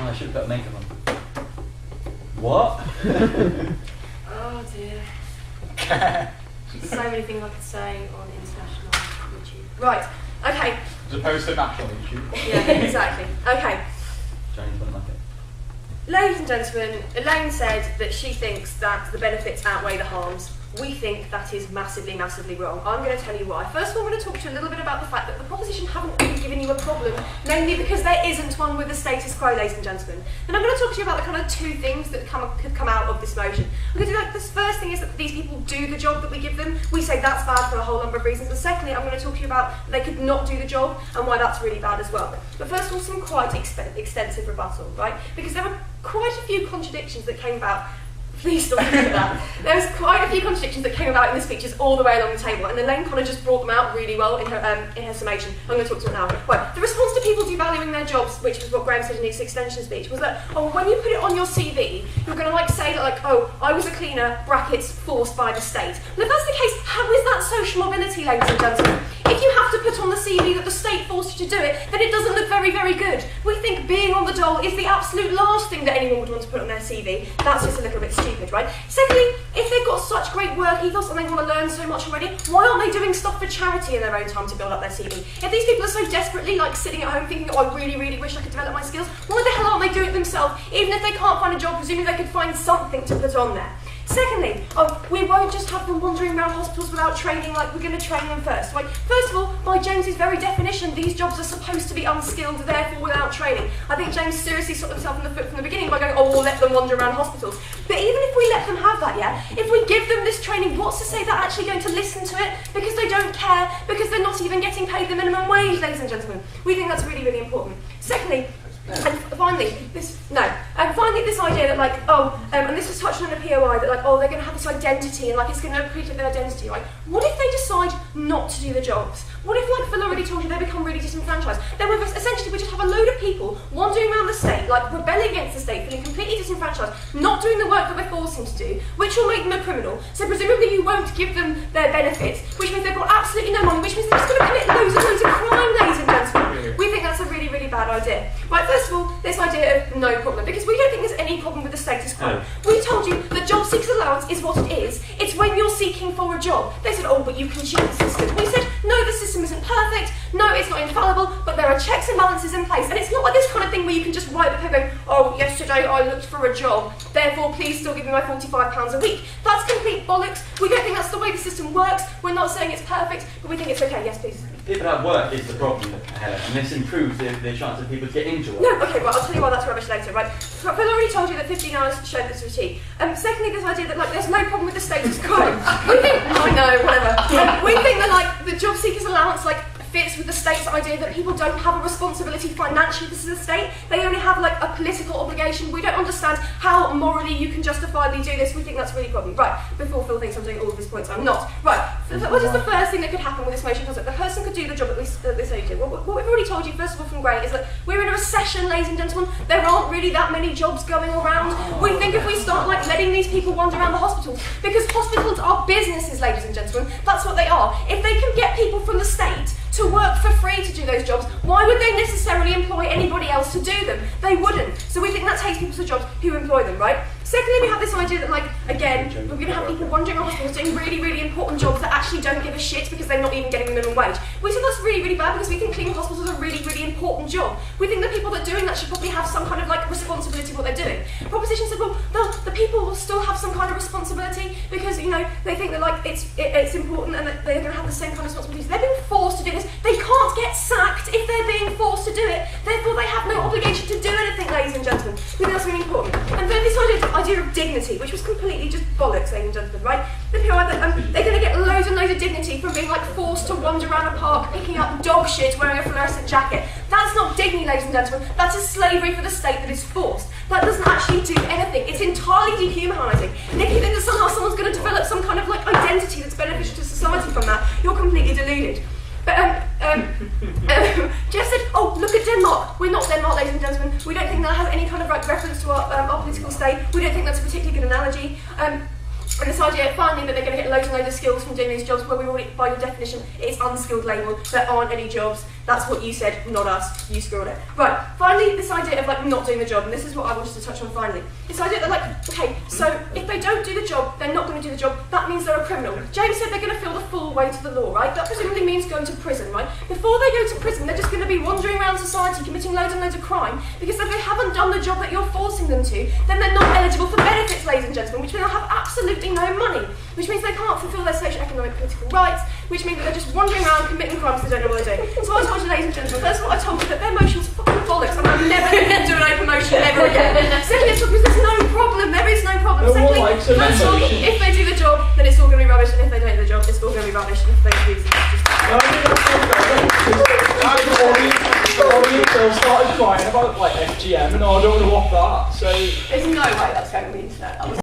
Oh, I should have put makeup on. What? Oh dear. So many things I could say on international YouTube. Right, okay. As opposed to national YouTube. Yeah, exactly. Okay. James won't like it. Ladies and gentlemen, Elaine said that she thinks that the benefits outweigh the harms. We think that is massively, massively wrong. I'm going to tell you why. First of all, I'm going to talk to you a little bit about the fact that the proposition haven't really given you a problem, namely because there isn't one with the status quo, ladies and gentlemen. Then I'm going to talk to you about the kind of two things that could come out of this motion. I'm going to do like this first thing is that these people do the job that we give them. We say that's bad for a whole number of reasons. And secondly, I'm going to talk to you about they could not do the job and why that's really bad as well. But first of all, some quite extensive rebuttal, right? Because there were quite a few contradictions that came about. Please stop doing that. There was quite a few contradictions that came about in the speeches all the way along the table, and Elaine kind of just brought them out really well in her summation. I'm going to talk to it now. Right. The response to people devaluing their jobs, which was what Graham said in his extension speech, was that, oh, when you put it on your CV, you're going to like say that, like, oh, I was a cleaner, brackets, forced by the state. Well, if that's the case, how is that social mobility, ladies and gentlemen? If you have to put on the CV that the state forced you to do it, then it doesn't look very, very good. We think being on the dole is the absolute last thing that anyone would want to put on their CV. That's just a little bit stupid, right? Secondly, if they've got such great work ethos and they want to learn so much already, why aren't they doing stuff for charity in their own time to build up their CV? If these people are so desperately like sitting at home thinking, oh, I really, really wish I could develop my skills, why the hell aren't they doing it themselves? Even if they can't find a job, presumably they could find something to put on there. Secondly, we won't just have them wandering around hospitals without training, like we're going to train them first. Right? First of all, by James's very definition, these jobs are supposed to be unskilled, therefore without training. I think James seriously shot himself in the foot from the beginning by going, oh, we'll let them wander around hospitals. But even if we let them have that, yeah, if we give them this training, what's to say they're actually going to listen to it? Because they don't care, because they're not even getting paid the minimum wage, ladies and gentlemen. We think that's really, really important. Secondly, and finally, this idea that like, and this was touched on in the POI, that like, oh, they're going to have this identity and like it's going to create their identity, right? What if they decide not to do the jobs? What if, like Phil already told you, they become really disenfranchised? Then essentially we just have a load of people wandering around the state, like rebelling against the state, feeling completely disenfranchised, not doing the work that we're forcing to do, which will make them a criminal. So presumably you won't give them their benefits, which means they've got absolutely no money, which means they're just going to commit loads and loads of crime, ladies and gentlemen. We think that's a really, really bad idea. Right, first of all, this idea of no problem, because we don't think there's any problem with the status quo. No. We told you that job seekers allowance is what it is. It's when you're seeking for a job. They said, oh, but you can cheat the system. We said, no, the system isn't perfect, no, it's not infallible, but there are checks and balances in place. And it's not like this kind of thing where you can just write the paper going, oh, yesterday I looked for a job, therefore please still give me my £45 a week. That's complete bollocks. We don't think that's the way the system works. We're not saying it's perfect, but we think it's okay. Yes, please. People at work is the problem, Helen, and this improves the chance of people to get into work. No, okay, well, I'll tell you why that's rubbish later, right? Phil already told you that 15 hours showed this routine. Secondly, this idea that, like, there's no problem with the status quo. We think, I know, whatever. We think that, like, the job seekers allowance, like, fits with the state's idea that people don't have a responsibility financially to the state. They only have, like, a political obligation. We don't understand how morally you can justifiably do this. We think that's really a problem. Right, before Phil thinks I'm doing all of his points, I'm not. Right, what is the first thing that could happen with this motion concept? The person could do the job that they say you do. Well, what we've already told you, first of all, from Gray, is that we're in a recession, ladies and gentlemen. There aren't really that many jobs going around. We think if we start, like, letting these people wander around the hospitals, because hospitals are businesses, ladies and gentlemen. That's what they are. If they can get people from the state to work for free to do those jobs, why would they necessarily employ anybody else to do them? They wouldn't. So we think that takes people to jobs who employ them, right? Secondly, we have this idea that, like, again, we're going to have people wandering around hospitals doing really, really important jobs that actually don't give a shit because they're not even getting the minimum wage. We think that's really, really bad because we think cleaning hospitals is a really, really important job. We think that people that are doing that should probably have some kind of, like, responsibility for what they're doing. Proposition said, well, the people will still have some kind of responsibility because, you know, they think that, like, it's important and that they're going to have the same kind of responsibilities. They're being forced to do this. They can't get sacked if they're being forced to do it. Therefore, they have no obligation to do anything, ladies and gentlemen. We think that's really important. And then this idea of dignity, which was completely just bollocks, ladies and gentlemen, right? They're going to get loads and loads of dignity from being, like, forced to wander around a park picking up dog shit wearing a fluorescent jacket. That's not dignity, ladies and gentlemen. That is slavery for the state that is forced. That doesn't actually do anything. It's entirely dehumanising. And if you think that somehow someone's going to develop some kind of, like, identity that's beneficial to society from that, you're completely deluded. But Jeff said, oh, look at Denmark. We're not Denmark, ladies and gentlemen. We don't think that has any kind of, like, reference to our political state. We don't think that's a particularly good analogy. And this idea, finally, that they're going to get loads and loads of skills from doing these jobs, where we already, by your definition, it's unskilled label. There aren't any jobs. That's what you said, not us. You screwed it. Right, finally, this idea of like not doing the job, and this is what I wanted to touch on finally. This idea that like, okay, so if they don't do the job, they're not going to do the job, that means they're a criminal. James said they're going to feel the full weight of the law, right? That presumably means going to prison, right? Before they go to prison, they're just going to be wandering around society, committing loads and loads of crime, because if they haven't done the job that you're forcing them to, then they're not eligible for benefits, ladies and gentlemen, which means they'll have absolutely no money, which means they can't fulfil their socio-economic political rights, which means that they're just wandering around committing crimes they don't know what they're doing. So I told you, ladies and gentlemen, first of all, I told you that their motion's fucking bollocks, and I'm never going to do an open motion ever again. Secondly, it's because there's no problem, there is no problem. No Secondly, one likes an first of all, motion. if they do the job, then it's all going to be rubbish, and if they don't do the job, it's all going to be rubbish, and for those reasons, it's just... No, I mean, that's not fair. The audience all started crying about like FGM and I don't know what that. So There's no way that's going on the internet. That was